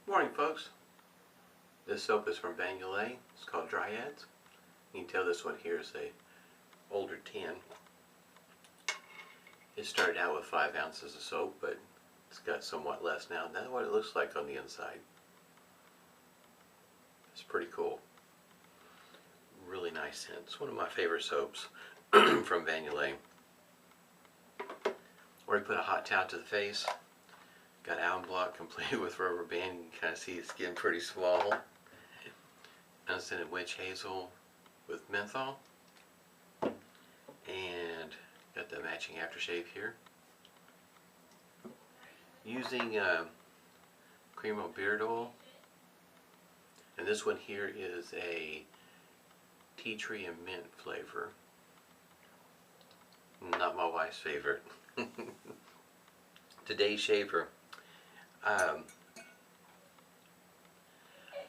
Morning, folks. This soap is from Yulay. It's called Dryads. You can tell this one here is a older tin. It started out with 5 ounces of soap, but it's got somewhat less now. That's what it looks like on the inside. It's pretty cool. Really nice scent. It's one of my favorite soaps from Yulay. Already put a hot towel to the face. Got alum block completed with rubber band. You can kind of see it's getting pretty small. Unscented witch hazel with menthol. And got the matching aftershave here. Using Cremo beard oil. And this one here is a tea tree and mint flavor. Not my wife's favorite. Today's shaver.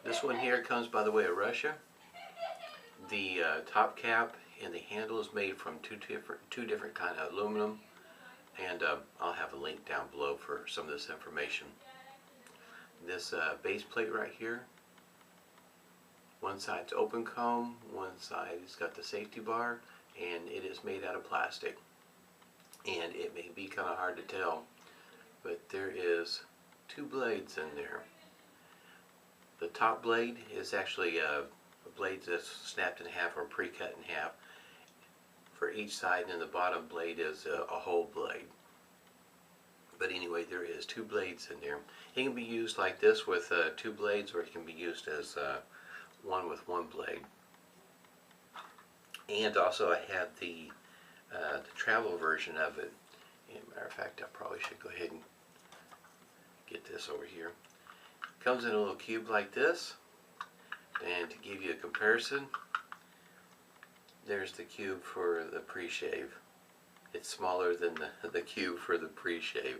This one here comes by the way of Russia. The top cap and the handle is made from two different kind of aluminum, and I'll have a link down below for some of this information. This base plate right here, one side's open comb, one side has got the safety bar, and it is made out of plastic. And it may be kind of hard to tell, but there is 2 blades in there. The top blade is actually a blade that's snapped in half or pre-cut in half for each side, and the bottom blade is a whole blade. But anyway, there is 2 blades in there. It can be used like this with 2 blades, or it can be used as one with 1 blade. And also I have the travel version of it. As a matter of fact, I probably should go ahead and get this over here. Comes in a little cube like this, and to give you a comparison, there's the cube for the pre-shave. It's smaller than the cube for the pre-shave.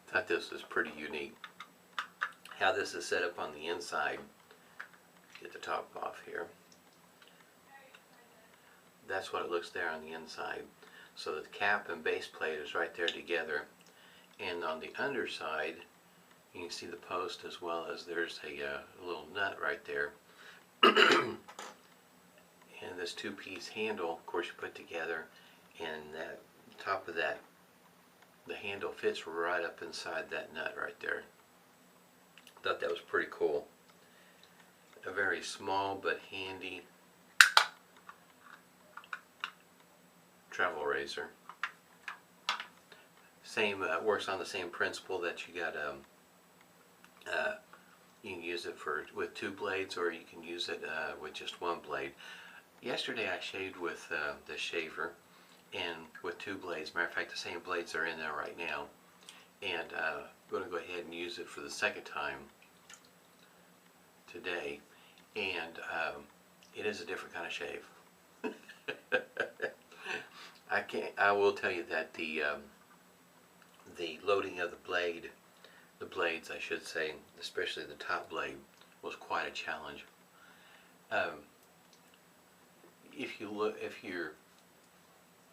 I thought this was pretty unique. How this is set up on the inside, get the top off here. That's what it looks there on the inside. So the cap and base plate is right there together, and on the underside you can see the post, as well as there's a little nut right there. And this 2-piece handle, of course, you put together, and that top of that, the handle fits right up inside that nut right there. Thought that was pretty cool. A very small but handy travel razor. Same works on the same principle that you got. You can use it with 2 blades, or you can use it with just 1 blade. Yesterday I shaved with the shaver and with 2 blades. Matter of fact, the same blades are in there right now. And I'm going to go ahead and use it for the second time today. And it is a different kind of shave. I will tell you that the loading of the blades, I should say, especially the top blade, was quite a challenge. If you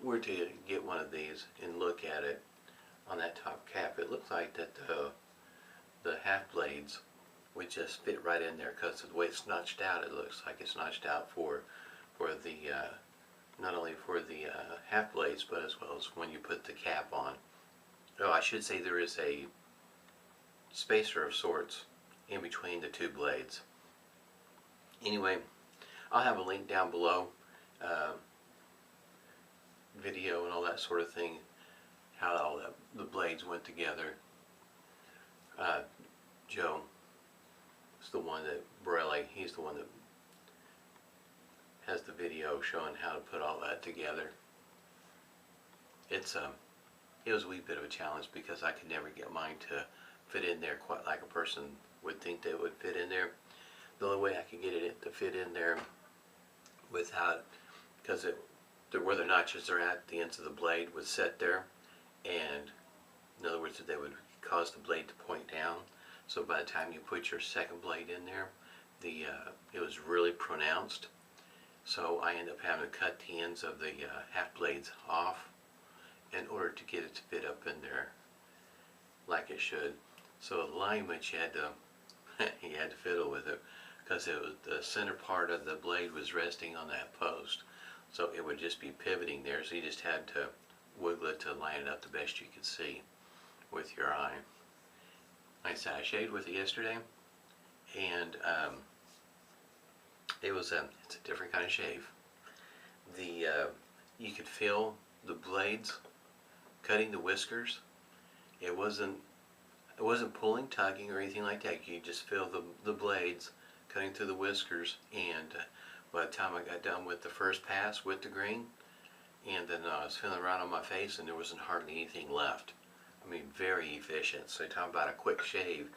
were to get one of these and look at it on that top cap, it looks like that the half blades would just fit right in there, because of the way it's notched out. It looks like it's notched out for the not only for the half blades, but as well as when you put the cap on. Oh, I should say there is a spacer of sorts in between the 2 blades. Anyway, I'll have a link down below, video and all that sort of thing, how all the blades went together. Joe is the one that, Borrelli, he's the one that has the video showing how to put all that together. It was a wee bit of a challenge, because I could never get mine to fit in there quite like a person would think they would fit in there. The only way I could get it to fit in there without, because where the notches are at, the ends of the blade would set there, and in other words, they would cause the blade to point down. So by the time you put your second blade in there, it was really pronounced. So I ended up having to cut the ends of the half blades off in order to get it to fit up in there like it should. So alignment, you had to he had to fiddle with it because it was the center part of the blade was resting on that post, so it would just be pivoting there. So you just had to wiggle it to line it up the best you could see with your eye. Like I said, I shaved with it yesterday, and it's a different kind of shave. You could feel the blades cutting the whiskers. It wasn't pulling, tugging, or anything like that. You just feel the blades cutting through the whiskers, and by the time I got done with the first pass with the green, and then I was feeling around on my face, and there wasn't hardly anything left. I mean, very efficient. So you're talking about a quick shave.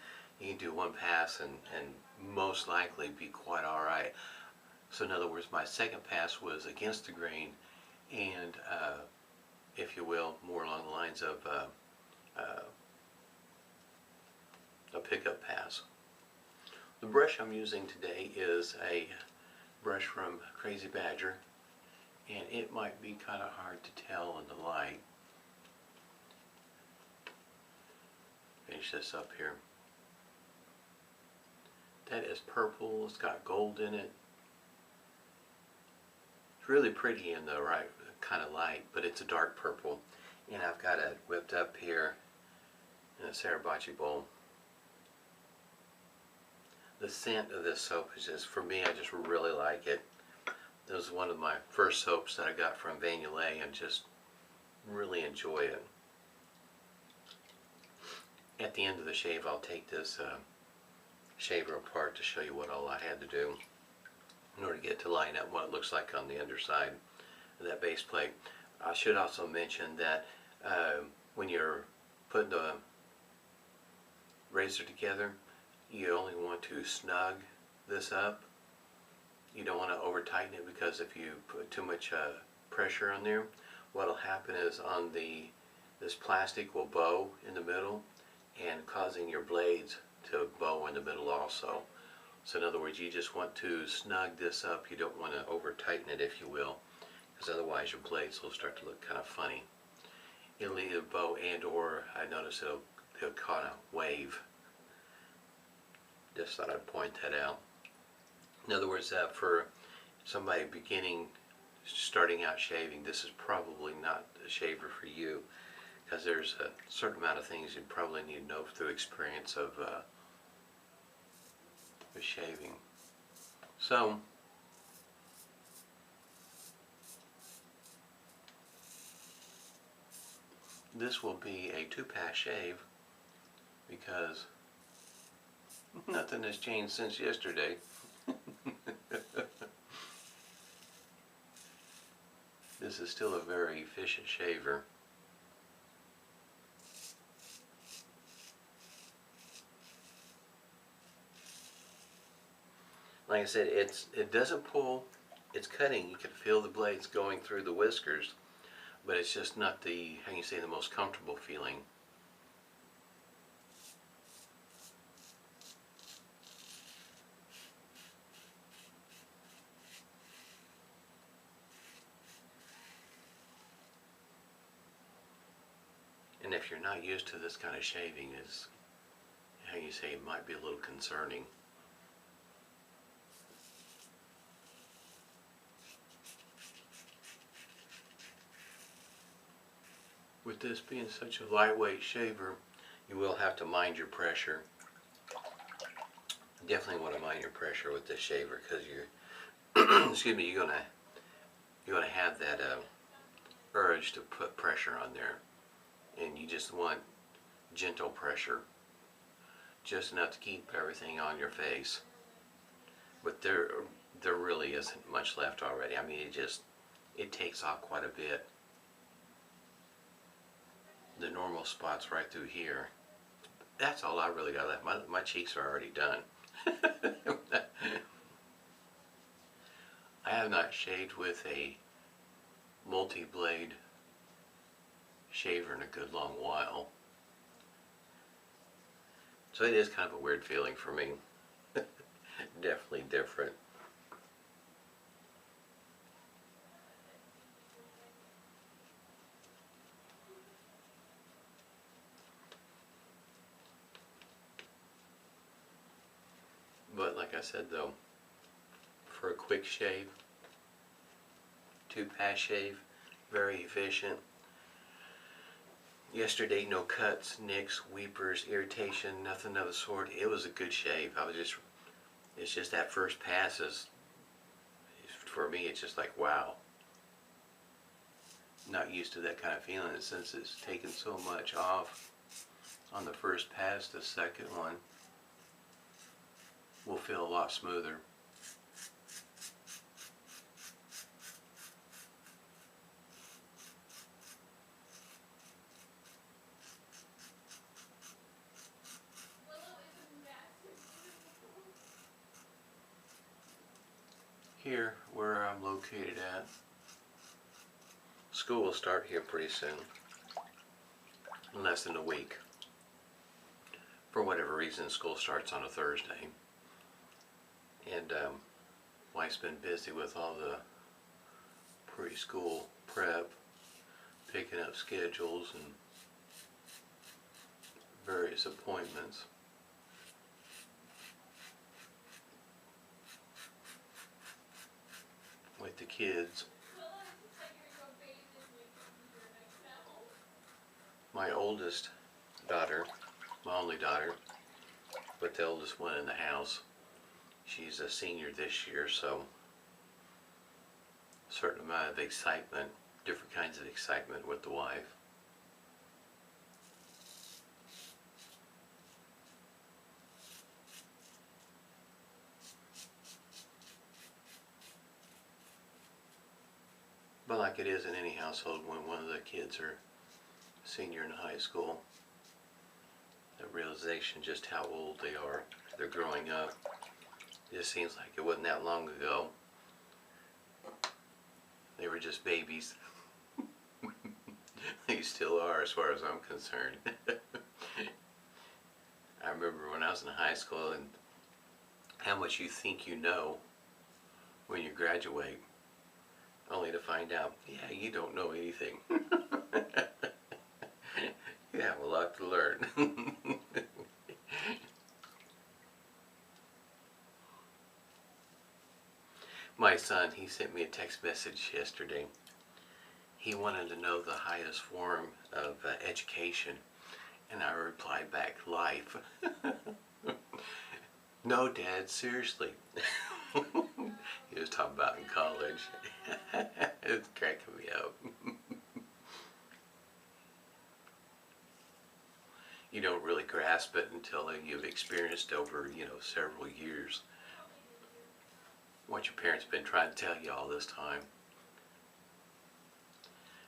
You can do one pass and most likely be quite alright. So in other words, my second pass was against the grain, and if you will, more along the lines of a pickup pass. The brush I'm using today is a brush from Crazy Badger, and it might be kind of hard to tell in the light. Finish this up here. That is purple. It's got gold in it. It's really pretty in the right kind of light, but it's a dark purple. And I've got it whipped up here in a Sarabachi bowl. The scent of this soap is just, for me, I just really like it. This was one of my first soaps that I got from Yulay, and just really enjoy it. At the end of the shave, I'll take this shaver apart to show you what all I had to do in order to get to line up what it looks like on the underside of that base plate. I should also mention that when you're putting the razor together, you only want to snug this up. You don't want to over tighten it, because if you put too much pressure on there, what will happen is this plastic will bow in the middle, and causing your blades to bow in the middle also. So in other words, you just want to snug this up. You don't want to over tighten it, if you will, because otherwise your blades will start to look kind of funny. It'll either bow and or I notice it'll kind of wave. Just thought I'd point that out. In other words, for somebody beginning, starting out shaving, this is probably not a shaver for you, because there's a certain amount of things you probably need to know through experience of shaving. So, this will be a 2-pass shave, because nothing has changed since yesterday. This is still a very efficient shaver. Like I said, it doesn't pull, it's cutting. You can feel the blades going through the whiskers, but it's just not the, how you say, the most comfortable feeling. And if you're not used to this kind of shaving, is, how you say, it might be a little concerning. With this being such a lightweight shaver, you will have to mind your pressure. Definitely want to mind your pressure with this shaver, because you're excuse me, you're gonna have that urge to put pressure on there, and you just want gentle pressure, just enough to keep everything on your face. But there really isn't much left already. I mean, it takes off quite a bit. The normal spots right through here. That's all I really got left. My cheeks are already done. I have not shaved with a multi-blade shaver in a good long while. So it is kind of a weird feeling for me. Definitely different. said though, for a quick shave, 2-pass shave, very efficient. Yesterday, no cuts, nicks, weepers, irritation, nothing of the sort. It was a good shave. It's just that first pass is, for me, it's just like, wow. Not used to that kind of feeling since it's taken so much off on the first pass. The second one will feel a lot smoother. Here, where I'm located at, school will start here pretty soon, in less than a week. For whatever reason, school starts on a Thursday, and wife's been busy with all the preschool prep, picking up schedules and various appointments. With the kids. My oldest daughter, my only daughter, but the oldest one in the house, she's a senior this year, so a certain amount of excitement, different kinds of excitement with the wife. But like it is in any household, when one of the kids are senior in high school, the realization just how old they are, they're growing up. It just seems like it wasn't that long ago. They were just babies. They still are, as far as I'm concerned. I remember when I was in high school and how much you think you know when you graduate, only to find out, yeah, you don't know anything. You have a lot to learn. My son, he sent me a text message yesterday. He wanted to know the highest form of education, and I replied back, life. No, Dad, seriously. He was talking about in college. It's cracking me up. You don't really grasp it until you've experienced over, several years what your parents have been trying to tell you all this time.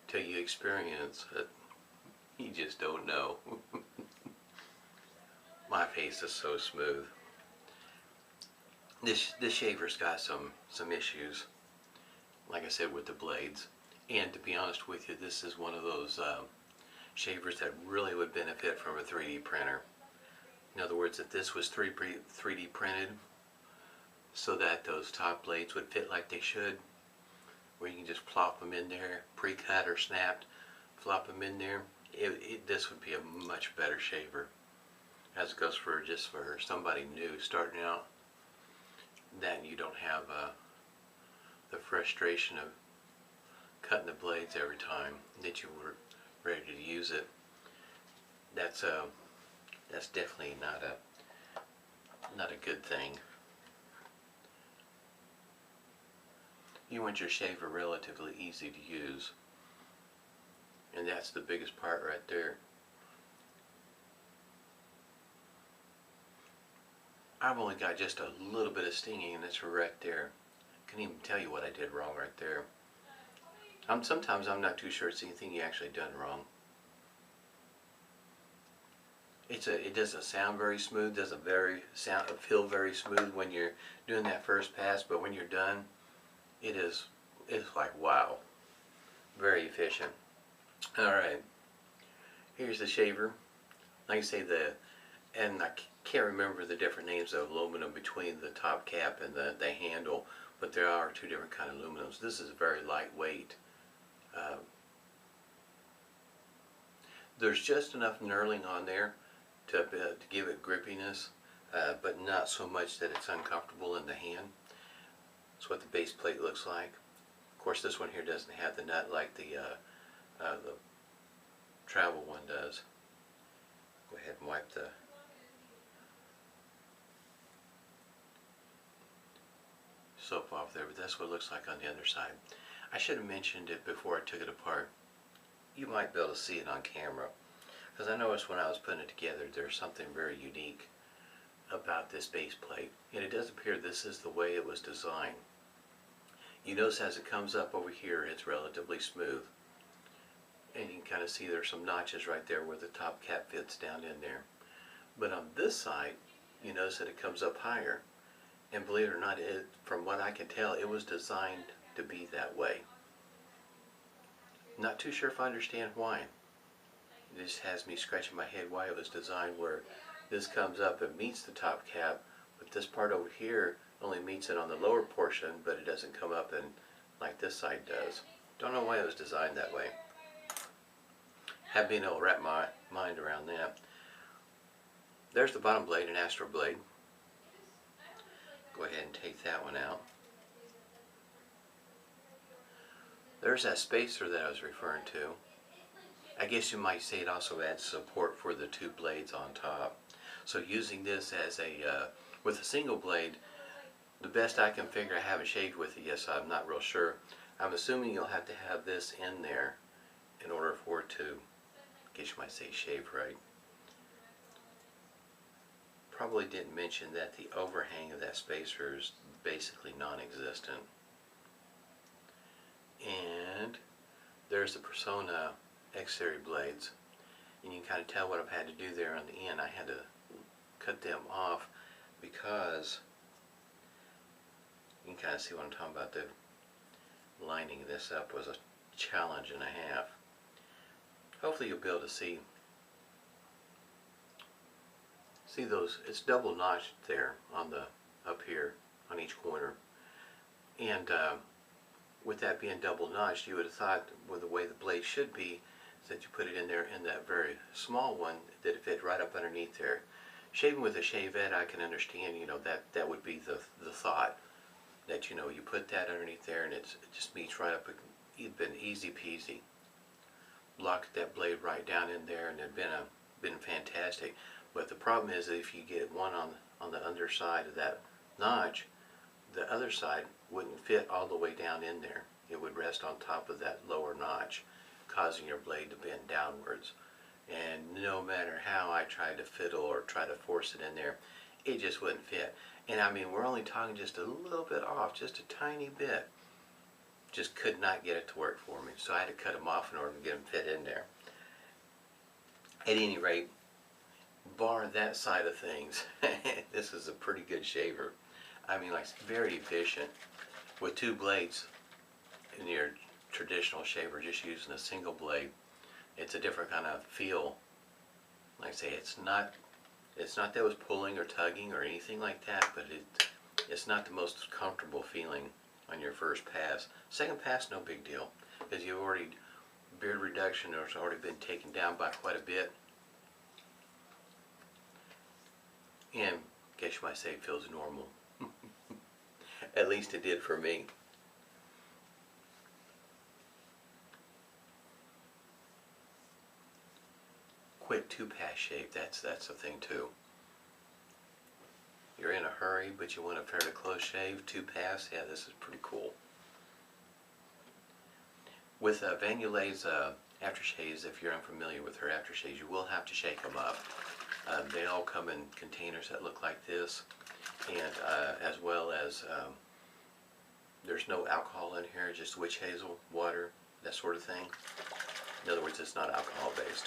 Till you experience it, you just don't know. My face is so smooth. This shaver's got some issues, like I said, with the blades. And to be honest with you, this is one of those shavers that really would benefit from a 3D printer. In other words, if this was 3D printed so that those top blades would fit like they should, where you can just plop them in there, pre-cut or snapped, flop them in there, this would be a much better shaver. As it goes for just for somebody new starting out, then you don't have the frustration of cutting the blades every time that you were ready to use it. That's definitely not a good thing. You want your shaver relatively easy to use, and that's the biggest part right there. I've only got just a little bit of stinging, and it's right there. I can't even tell you what I did wrong right there. Sometimes I'm not too sure it's anything you actually done wrong. It doesn't sound very smooth, doesn't feel very smooth when you're doing that first pass, but when you're done, it's like wow, very efficient. All right, here's the shaver. Like I say, and I can't remember the different names of aluminum between the top cap and the handle, but there are two different kind of aluminums. This is very lightweight. There's just enough knurling on there to give it grippiness. but not so much that it's uncomfortable in the hand. That's what the base plate looks like. Of course, this one here doesn't have the nut like the travel one does. Go ahead and wipe the soap off there, but that's what it looks like on the other side. I should have mentioned it before I took it apart. You might be able to see it on camera, because I noticed when I was putting it together there's something very unique about this base plate, and it does appear this is the way it was designed. You notice as it comes up over here it's relatively smooth, and you can kind of see there's some notches right there where the top cap fits down in there. But on this side you notice that it comes up higher, and believe it or not, from what I can tell, it was designed to be that way. Not too sure if I understand why. It just has me scratching my head why it was designed where this comes up and meets the top cap, but this part over here only meets it on the lower portion, but it doesn't come up and like this side does. Don't know why it was designed that way. Have been able to wrap my mind around that. There's the bottom blade, an Astra blade. Go ahead and take that one out. There's that spacer that I was referring to. I guess you might say it also adds support for the two blades on top. So using this as a, with a single blade, the best I can figure, I haven't shaved with it yet, so I'm not real sure. I'm assuming you'll have to have this in there in order for it to, I guess you might say, shave right. Probably didn't mention that the overhang of that spacer is basically non-existent. And there's the Personna exterior blades, and you can kind of tell what I've had to do there on the end. I had to cut them off because you can kind of see what I'm talking about. The lining this up was a challenge and a half. Hopefully you'll be able to see those. It's double notched there on the up here on each corner, and with that being double notched, you would have thought with the way the blade should be is that you put it in there in that very small one that it fit right up underneath there. Shaving with a shavette, I can understand, you know, that would be the thought, that, you know, you put that underneath there and it just meets right up. It'd been easy peasy. Lock that blade right down in there and it'd been fantastic. But the problem is that if you get one on the underside of that notch, the other side wouldn't fit all the way down in there. It would rest on top of that lower notch, causing your blade to bend downwards. And no matter how I tried to fiddle or try to force it in there, it just wouldn't fit. And I mean, we're only talking just a little bit off, just a tiny bit. Just could not get it to work for me. So I had to cut them off in order to get them fit in there. At any rate, bar that side of things, this is a pretty good shaver. I mean, like, very efficient with two blades. In your traditional shaver, just using a single blade, it's a different kind of feel. Like I say, it's not that it was pulling or tugging or anything like that, but it's not the most comfortable feeling on your first pass. Second pass, no big deal, because you've already, beard reduction has already been taken down by quite a bit. And I guess you might say it feels normal. At least it did for me. Quick two-pass shave, that's a thing too. You're in a hurry, but you want a fairly close shave, two-pass, yeah, this is pretty cool. With Van Yulay's aftershaves, if you're unfamiliar with her aftershaves, you will have to shake them up. They all come in containers that look like this, and as well as there's no alcohol in here, just witch hazel, water, that sort of thing. In other words, it's not alcohol based.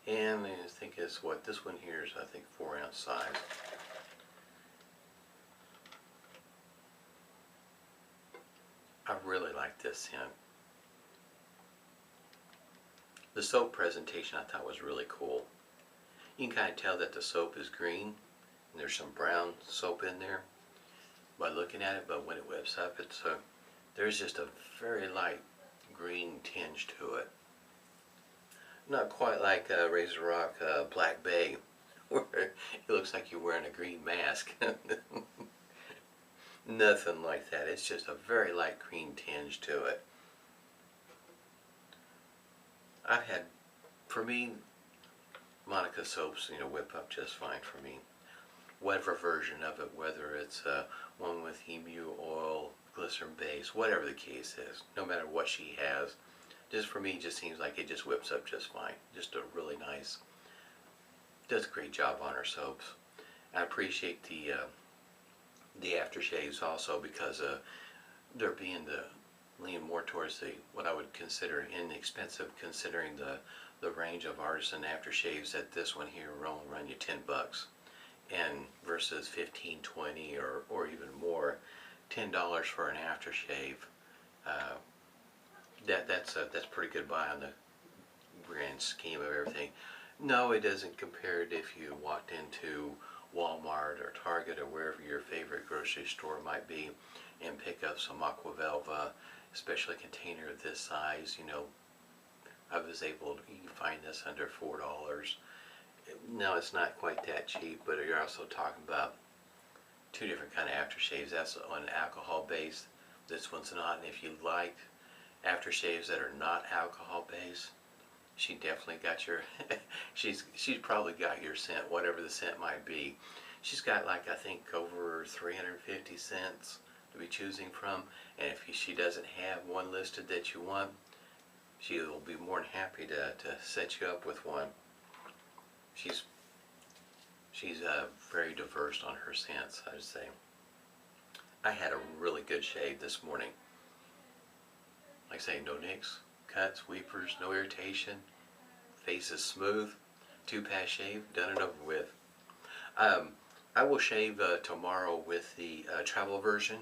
And I think it's what this one here is, I think 4-ounce size. I really like this scent. The soap presentation I thought was really cool. You can kind of tell that the soap is green and there's some brown soap in there by looking at it, but when it whips up, there's just a very light green tinge to it. Not quite like Razor Rock Black Bay, It looks like you're wearing a green mask. Nothing like that. It's just a very light green tinge to it. I've had, for me, Monica soaps, whip up just fine for me. Whatever version of it, whether it's one with emu oil, glycerin base, whatever the case is, no matter what she has, just for me, just seems like it just whips up just fine. Just a really nice, does a great job on her soaps. I appreciate the aftershaves also because they're being lean more towards what I would consider inexpensive, considering the range of Artisan aftershaves that this one here will only run you $10, and versus 15, 20, or even more, $10 for an aftershave. That's pretty good buy on the grand scheme of everything. No, it doesn't compare it if you walked into Walmart or Target or wherever your favorite grocery store might be and pick up some Aqua Velva, especially a container of this size. I was able to, you can find this under $4. No, it's not quite that cheap, but you're also talking about two different kind of aftershaves. That's on alcohol based. This one's not. And if you like aftershaves that are not alcohol based, she definitely got your she's probably got your scent, whatever the scent might be. She's got, like, I think over 350 scents to be choosing from, and if she doesn't have one listed that you want, she will be more than happy to set you up with one. She's very diverse on her scents, I'd say. I had a really good shave this morning. Like I say, no nicks, cuts, weepers, no irritation. Face is smooth. 2-pass shave, done and over with. I will shave tomorrow with the travel version,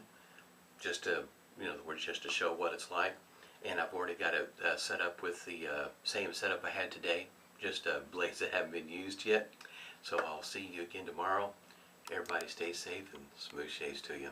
just to just to show what it's like. And I've already got it set up with the same setup I had today, just blades that haven't been used yet. So I'll see you again tomorrow. Everybody stay safe and smooth shaves to you.